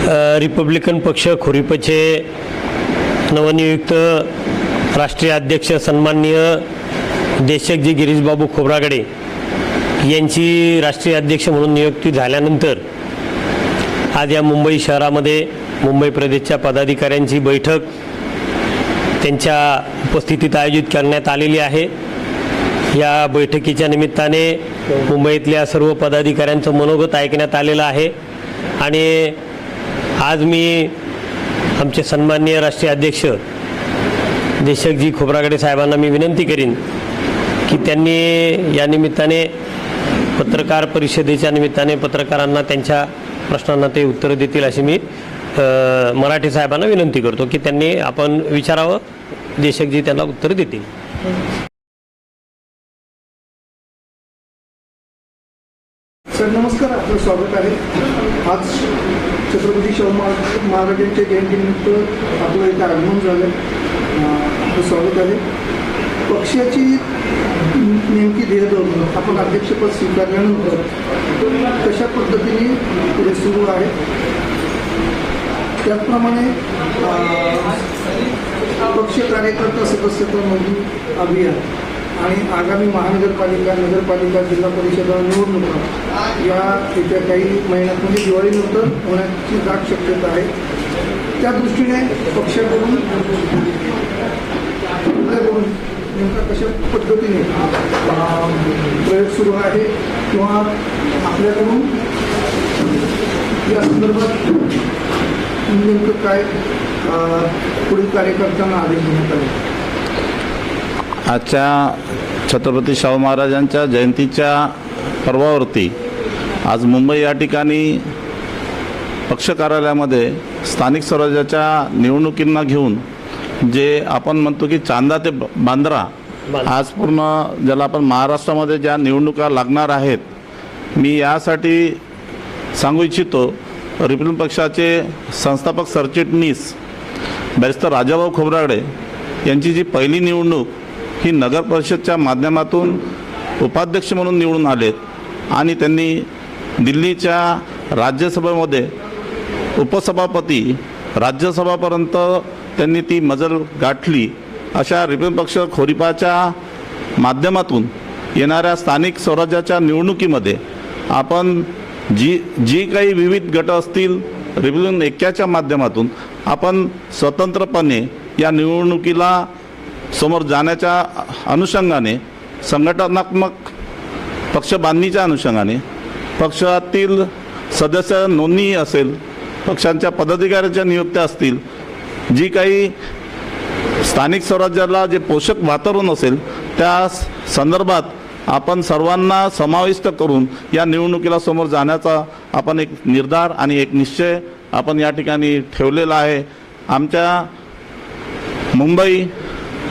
Republican पक्ष खोरीपचे नवनियुक्त राष्ट्रीय अध्यक्ष सन्माननीय देशकजी गिरीशबाबू खोब्रागडे यांची राष्ट्रीय अध्यक्ष म्हणून नियुक्ती झाल्यानंतर आज या मुंबई शहरामध्ये मुंबई प्रदेशच्या पदाधिकाऱ्यांची बैठक त्यांच्या उपस्थितीत आयोजित करण्यात आलेली आहे। या बैठकीच्या निमित्ताने मुंबईतल्या सर्व पदाधिकाऱ्यांचं मनोगत ऐकण्यात आलेलं आहे आणि आज मी आमचे सन्माननीय राष्ट्रीय अध्यक्ष देशकजी खोब्रागडे साहेबांना मी विनंती करीन की त्यांनी या निमित्ताने पत्रकार परिषदेच्या निमित्ताने पत्रकारांना त्यांच्या प्रश्नांना ते उत्तर देतील अशी मी मराठे साहेबांना विनंती करतो की त्यांनी आपण विचारावं, देशकजी त्यांना उत्तर देतील। सर नमस्कार, आपलं स्वागत आहे। आज छत्रपती शाहू महाराजांच्या जयंतीनिमित्त आपलं इथं आगमन झालं, आपलं स्वागत आहे। पक्षाची नेमकी ध्येयधोरण आपण अध्यक्षपद स्वीकारल्यानंतर कशा पद्धतीने पुढे सुरू आहे, त्याचप्रमाणे पक्ष कार्यकर्ता सदस्यता नोंदणी अभियान आणि आगामी महानगरपालिका, नगरपालिका, जिल्हा परिषद निवडणुका या येत्या काही महिन्यात म्हणजे दिवाळीनंतर होण्याची दाट शक्यता आहे। त्या दृष्टीने पक्षाकडून नेमका कशा पद्धतीने प्रयोग सुरू आहे किंवा आपल्याकडून या संदर्भात नेमकं काय पुढील कार्यकर्त्यांना आदेश देण्यात आले? आजच्या छत्रपती शाहू महाराजांच्या जयंतीच्या पर्वावरती आज मुंबई या ठिकाणी पक्ष कार्यालयामध्ये स्थानिक स्वराज्याच्या निवडणुकींना घेऊन जे आपण म्हणतो की चांदा ते बांद्रा आज पूर्ण ज्याला आपण महाराष्ट्रामध्ये ज्या निवडणुका लागणार आहेत, मी यासाठी सांगू इच्छितो रिपब्लिकन पक्षाचे संस्थापक सरचिटणीस बॅरिस्टर राजाभाऊ खोब्रागडे यांची जी पहिली निवडणूक ही नगर परिषदच्या माध्यमातून उपाध्यक्ष म्हणून निवडून आलेत आणि त्यांनी दिल्लीच्या राज्यसभेमध्ये उपसभापती राज्यसभापर्यंत त्यांनी ती मजल गाठली। अशा रिपब्लिकन पक्ष खोरीपाच्या माध्यमातून येणाऱ्या स्थानिक स्वराज्याच्या निवडणुकीमध्ये आपण जी काही विविध गट असतील रिपब्लिकन ऐक्याच्या माध्यमातून आपण स्वतंत्रपणे या निवडणुकीला समोर जाण्याच्या अनुषंगाने संघटनात्मक पक्ष बांधणीच्या अनुषंगाने पक्षातील सदस्य नोंदणी असेल, पक्षांच्या पदाधिकाऱ्यांच्या नियुक्त्या असतील, जी काही स्थानिक स्वराज्याला जे पोषक वातावरण असेल त्या संदर्भात आपण सर्वांना समाविष्ट करून या निवडणुकीला समोर जाण्याचा आपण एक निर्धार आणि एक निश्चय आपण या ठिकाणी ठेवलेला आहे। आमच्या मुंबई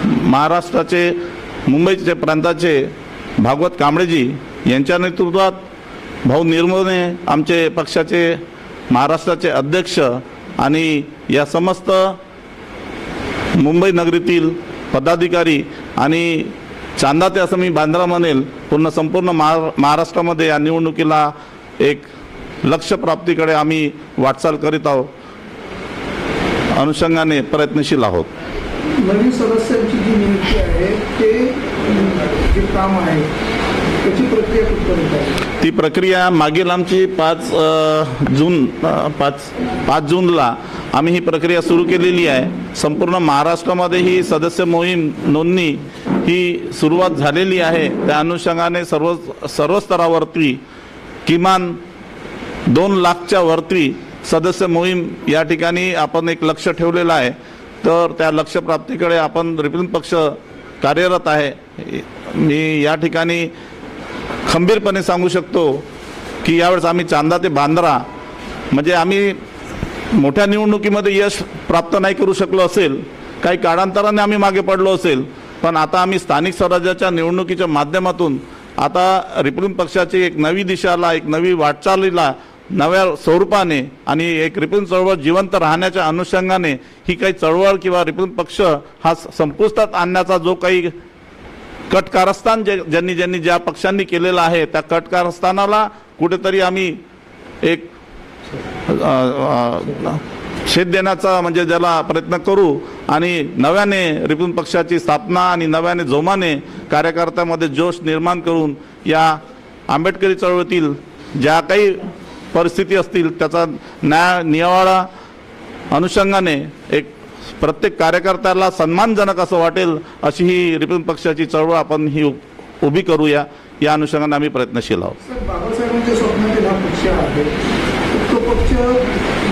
महाराष्ट्राचे मुंबईचे प्रांताचे भागवत कांबळेजी यांच्या नेतृत्वात भाऊ निर्मोने आमचे पक्षाचे महाराष्ट्राचे अध्यक्ष आणि या समस्त मुंबई नगरीतील पदाधिकारी आणि चांदा ते असं मी बांद्रा म्हणेल पूर्ण संपूर्ण महाराष्ट्रामध्ये या निवडणुकीला एक लक्ष्य प्राप्तीकडे आम्ही वाटचाल करीत आहोत, अनुषंगाने प्रयत्नशील आहोत। नवीन सदस्यांची जी नियुक्ती आहे ते जे काम आहे त्याची प्रक्रिया कुठपर्यंत आहे? ती प्रक्रिया मागील आमची 5 जूनला आम्ही ही प्रक्रिया सुरू केलेली आहे। संपूर्ण महाराष्ट्रामध्ये ही सदस्य मोहीम नोंदणी ही सुरुवात झालेली आहे। त्या अनुषंगाने सर्व स्तरावरती किमान 2 लाखच्या वरती सदस्य मोहीम या ठिकाणी आपण एक लक्ष ठेवलेलं आहे। तर त्या लक्ष्य प्राप्तीकडे आपण रिपब्लिकन पक्ष कार्यरत आहे। मी या ठिकाणी खंबीरपणे सांगू शकतो की यावेळेस आम्ही चांदा ते बांद्रा म्हणजे आम्ही मोठ्या निवडणुकीमध्ये यश प्राप्त नाही करू शकलो असेल, काही काळांतराने आम्ही मागे पडलो असेल, पण आता आम्ही स्थानिक स्वराज्याच्या निवडणुकीच्या माध्यमातून आता रिपब्लिकन पक्षाची एक नवी दिशाला, एक नवी वाटचालीला नव्या स्वरूपाने आणि एक रिपब्लिकन चळवळ जिवंत राहण्याच्या अनुषंगाने ही काही चळवळ किंवा रिपब्लिकन पक्ष हा संपुष्टात आणण्याचा जो काही कट कारस्थान ज्यांनी ज्या पक्षांनी केलेलं आहे त्या कट कारस्थानाला कुठेतरी आम्ही एक शेत देण्याचा म्हणजे ज्याला प्रयत्न करू आणि नव्याने रिपब्लिकन पक्षाची स्थापना आणि नव्याने जोमाने कार्यकर्त्यामध्ये जोश निर्माण करून या आंबेडकरी चळवळीतील ज्या काही परिस्थिती असतील त्याचा न्याय निवाडा अनुषंगाने एक प्रत्येक कार्यकर्त्याला सन्मानजनक असं वाटेल अशी ही रिपब्लिकन पक्षाची चळवळ आपण ही उभी करूया, या अनुषंगाने आम्ही प्रयत्नशील आहोत. सर, बाबासाहेबांच्या स्वप्नातील हा पक्ष आहे, तो पक्ष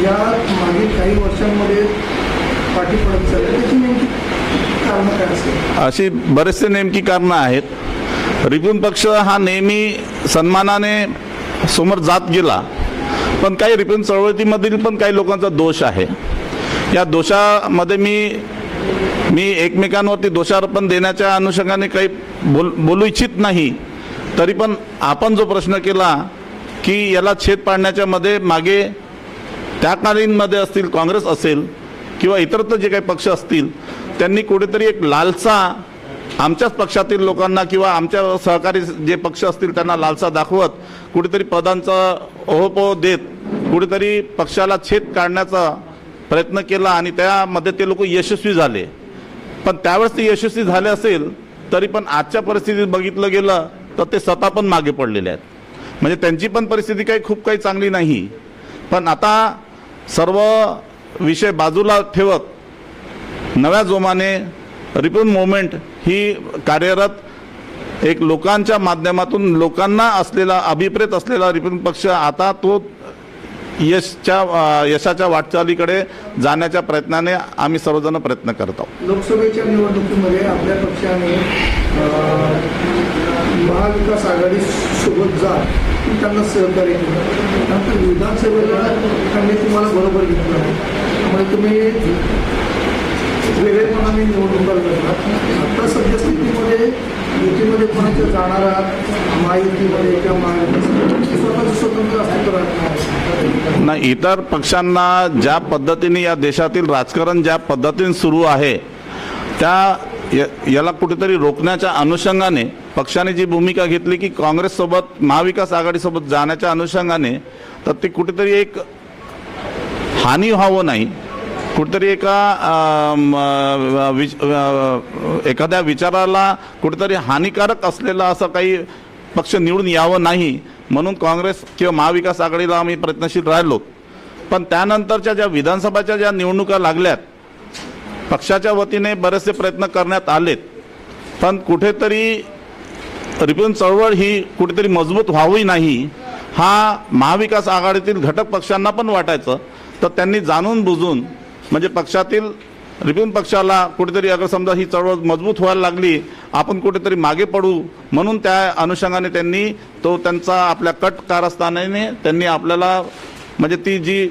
या मागील काही वर्षांमध्ये पाठी पडत चालला, त्याची नेमकी कारणं काय असेल? अशी बरेचसे नेमकी कारणं आहेत. रिपब्लिकन पक्ष हा नेहमी सन्मानाने समोर जात गेला, पण काही रिपब्लिकन चळवळीमधील पण काही लोकांचा दोष आहे. या दोषामध्ये मी एकमेकांवरती दोषारोपण देण्याच्या अनुषंगाने काही बोलू इच्छित नाही. तरी पण आपण जो प्रश्न केला की याला छेद पाडण्याच्या मध्ये मागे त्याकालीनमध्ये असतील काँग्रेस असेल किंवा इतरत्र जे काही पक्ष असतील त्यांनी कुठेतरी एक लालसा आमच्याच पक्षातील लोकांना किंवा आमच्या सहकारी जे पक्ष असतील त्यांना लालसा दाखवत कुठेतरी पदांचा ओहोपोह देत कुठेतरी पक्षाला छेद काढण्याचा प्रयत्न केला आणि त्यामध्ये ते लोक यशस्वी झाले. पण त्यावेळेस ते यशस्वी झाले असेल तरी पण आजच्या परिस्थितीत बघितलं गेलं तर ते स्वतः पण मागे पडलेले आहेत. म्हणजे त्यांची पण परिस्थिती खूप काही चांगली नाही. पण आता सर्व विषय बाजूला ठेवत नव्या जोमाने रिपब्लिकन मुवमेंट ही कार्यरत एक लोकांच्या माध्यमातून लोकांना असलेला अभिप्रेत असलेला रिपब्लिकन पक्ष आता तो यशाच्या वाटचालीकडे जाण्याच्या प्रयत्नाने आम्ही सर्वजण प्रयत्न करत आहोत. लोकसभेच्या निवडणुकीमध्ये आपल्या पक्षाने महाविकास आघाडी सोबत जा त्यांना सहकार्य केलं, नंतर विधानसभेला त्यांनी तुम्हाला बरोबर घेतलं आहे. त्यामुळे तुम्ही वेगळेपणाने निवडणुका लढला. आता सद्यस्थितीमध्ये युतीमध्ये कोणाच्या जाणार आहात महायुतीमध्ये किंवा महाविकास स्वतःचं स्वतंत्र अस्तित्व राहणार नाही. इतर पक्षांना ज्या पद्धतीने या देशातील राजकारण ज्या पद्धतीने सुरू आहे याला कुठेतरी रोखण्याच्या अनुषंगाने पक्षाने जी भूमिका घेतली की काँग्रेससोबत महाविकास आघाडीसोबत जाण्याच्या अनुषंगाने तर ती कुठेतरी एक हानी व्हावं नाही, कुठेतरी एखाद्या विचाराला कुठेतरी हानिकारक असलेला असं काही पक्ष निवडून यावं नाही म्हणून काँग्रेस किंवा महाविकास आघाडीला आम्ही प्रयत्नशील राहिलो. पण त्यानंतरच्या ज्या विधानसभाच्या ज्या निवडणुका लागल्यात पक्षाच्या वतीने बरेचसे प्रयत्न करण्यात आलेत, पण कुठेतरी रिपब्लिकन चळवळ ही कुठेतरी मजबूत व्हावी नाही हा महाविकास आघाडीतील घटक पक्षांना पण वाटायचं. तर त्यांनी जाणून बुजून म्हणजे पक्षातील रिपब्लिकन पक्षाला कुठेतरी अगर समजा ही चळवळ मजबूत व्हायला लागली आपण कुठेतरी मागे पडू म्हणून त्या अनुषंगाने त्यांनी तो त्यांचा आपल्या कट कारस्थानाने त्यांनी आपल्याला म्हणजे ती जी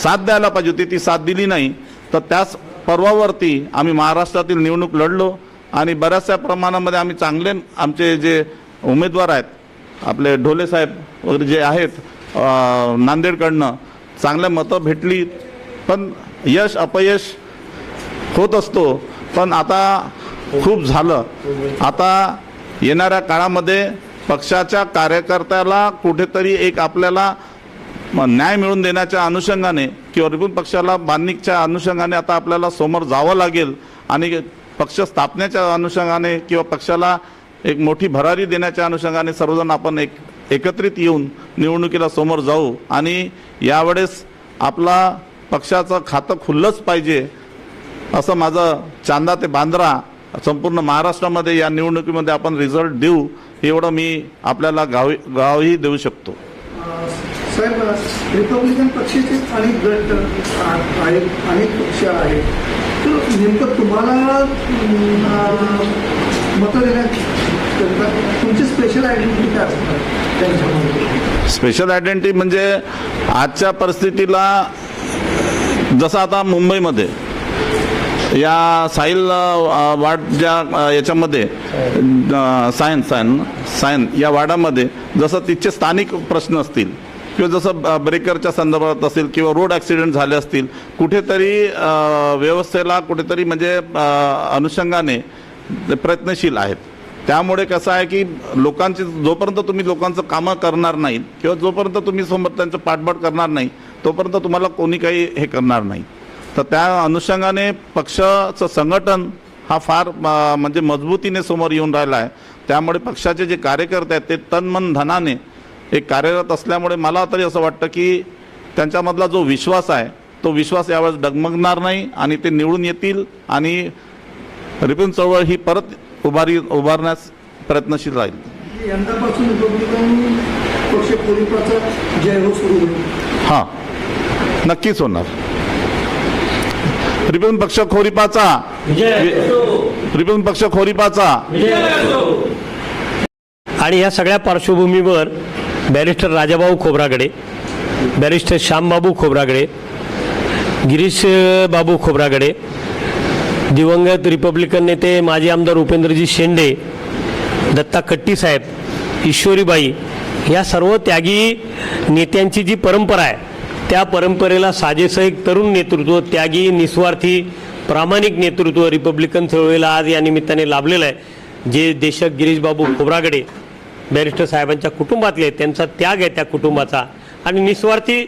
साथ द्यायला पाहिजे होती ती साथ दिली नाही. तर त्याच पर्वावरती आम्ही महाराष्ट्रातील निवडणूक लढलो आणि बऱ्याचशा प्रमाणामध्ये आम्ही चांगले आमचे जे उमेदवार आहेत आपले ढोले साहेब वगैरे जे आहेत नांदेडकडनं चांगल्या मतं भेटली. पण यश अपयश होत असतो. पण आता खूप झालं. आता येणाऱ्या काळामध्ये पक्षाच्या कार्यकर्त्याला कुठेतरी एक आपल्याला न्याय मिळवून देण्याच्या अनुषंगाने किंवा रिपब्लिकन पक्षाला बांधणीच्या अनुषंगाने आता आपल्याला समोर जावं लागेल आणि पक्ष स्थापनेच्या अनुषंगाने किंवा पक्षाला एक मोठी भरारी देण्याच्या अनुषंगाने सर्वजण आपण एकत्रित येऊन निवडणुकीला समोर जाऊ आणि यावेळेस आपला पक्षाचं खातं खुल्लंच पाहिजे असं माझं चांदा ते बांद्रा संपूर्ण महाराष्ट्रामध्ये या निवडणुकीमध्ये आपण रिझल्ट देऊ एवढं मी आपल्याला गावही देऊ शकतो. साहेब, रिपब्लिकन पक्षाचे अनेक गट आहेत, अनेक पक्ष आहेत, तर नेमकं तुम्हाला मतं देण्याकरता तुमची स्पेशल आयडेंटिटी काय असणार त्यांच्यामध्ये? स्पेशल आयडेंटिटी म्हणजे आजच्या परिस्थितीला जसं आता मुंबईमध्ये या साहिल वार्ड ज्या याच्यामध्ये सायन या वार्डामध्ये जसं तिथचे स्थानिक प्रश्न असतील किंवा जसं ब्रेकरच्या संदर्भात असेल किंवा रोड ॲक्सिडेंट झाले असतील कुठेतरी व्यवस्थेला कुठेतरी म्हणजे अनुषंगाने प्रयत्नशील आहेत. त्यामुळे कसं आहे की लोकांची जोपर्यंत तुम्ही लोकांचं कामं करणार नाहीत किंवा जोपर्यंत तुम्ही समोर त्यांचं पाठबळ करणार नाही तोपर्यंत तुम्हाला कोणी काही हे करणार नाही. तर त्या अनुषंगाने पक्षाचं संघटन हा फार म्हणजे मजबूतीने समोर येऊन राहिला आहे. त्यामुळे पक्षाचे जे कार्यकर्ते आहेत ते तन मन धनाने एक कार्यरत असल्यामुळे मला तरी असं वाटतं की त्यांच्यामधला जो विश्वास आहे तो विश्वास यावेळेस डगमगणार नाही आणि ते निवडून येतील आणि रिपब्लिकन चळवळ ही परत उभारण्यास प्रयत्नशील राहील. यंदापासून रिपब्लिकन पक्ष खोरीपाचा जय हो सुरू होईल. हां, नक्कीच होणार. रिपब्लिकन पक्ष खोरीपाचा रिपब्लिकन पक्ष खोरीपाचा. आणि या सगळ्या पार्श्वभूमीवर बॅरिस्टर राजाभाऊ खोब्रागडे, बॅरिस्टर श्यामबाबू खोब्रागडे, गिरीश बाबू खोब्रागडे, दिवंगत रिपब्लिकन नेते माजी आमदार उपेंद्रजी शेंडे, दत्ता कट्टी साहेब, ईश्वरीबाई, या सर्व त्यागी नेत्यांची जी परंपरा आहे त्या परंपरेला साजेसं एक तरुण नेतृत्व, त्यागी, निस्वार्थी, प्रामाणिक नेतृत्व रिपब्लिकन चळवळीला आज या निमित्ताने लाभलेलं आहे. जे देशक गिरीशबाबू खोब्रागडे बॅरिस्टर साहेबांच्या कुटुंबातले, त्यांचा त्याग आहे त्या कुटुंबाचा, आणि निस्वार्थी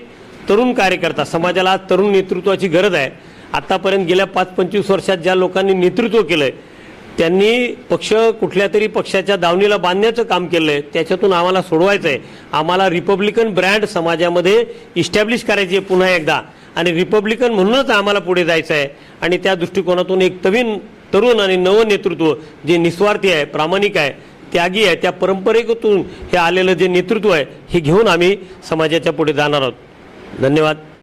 तरुण कार्यकर्ता. समाजाला आज तरुण नेतृत्वाची गरज आहे. आतापर्यंत गेल्या 5-25 वर्षात ज्या लोकांनी नेतृत्व केलं आहे त्यांनी पक्ष कुठल्या तरी पक्षाच्या दावणीला बांधण्याचं काम केलं आहे. त्याच्यातून आम्हाला सोडवायचं आहे. आम्हाला रिपब्लिकन ब्रँड समाजामध्ये इस्टॅब्लिश करायची आहे पुन्हा एकदा, आणि रिपब्लिकन म्हणूनच आम्हाला पुढे जायचं आहे. आणि त्या दृष्टिकोनातून एक तरुण आणि नवं नेतृत्व जे निस्वार्थी आहे, प्रामाणिक आहे, त्यागी आहे, त्या परंपरेतून हे आलेलं जे नेतृत्व आहे हे घेऊन आम्ही समाजाच्या पुढे जाणार आहोत. धन्यवाद.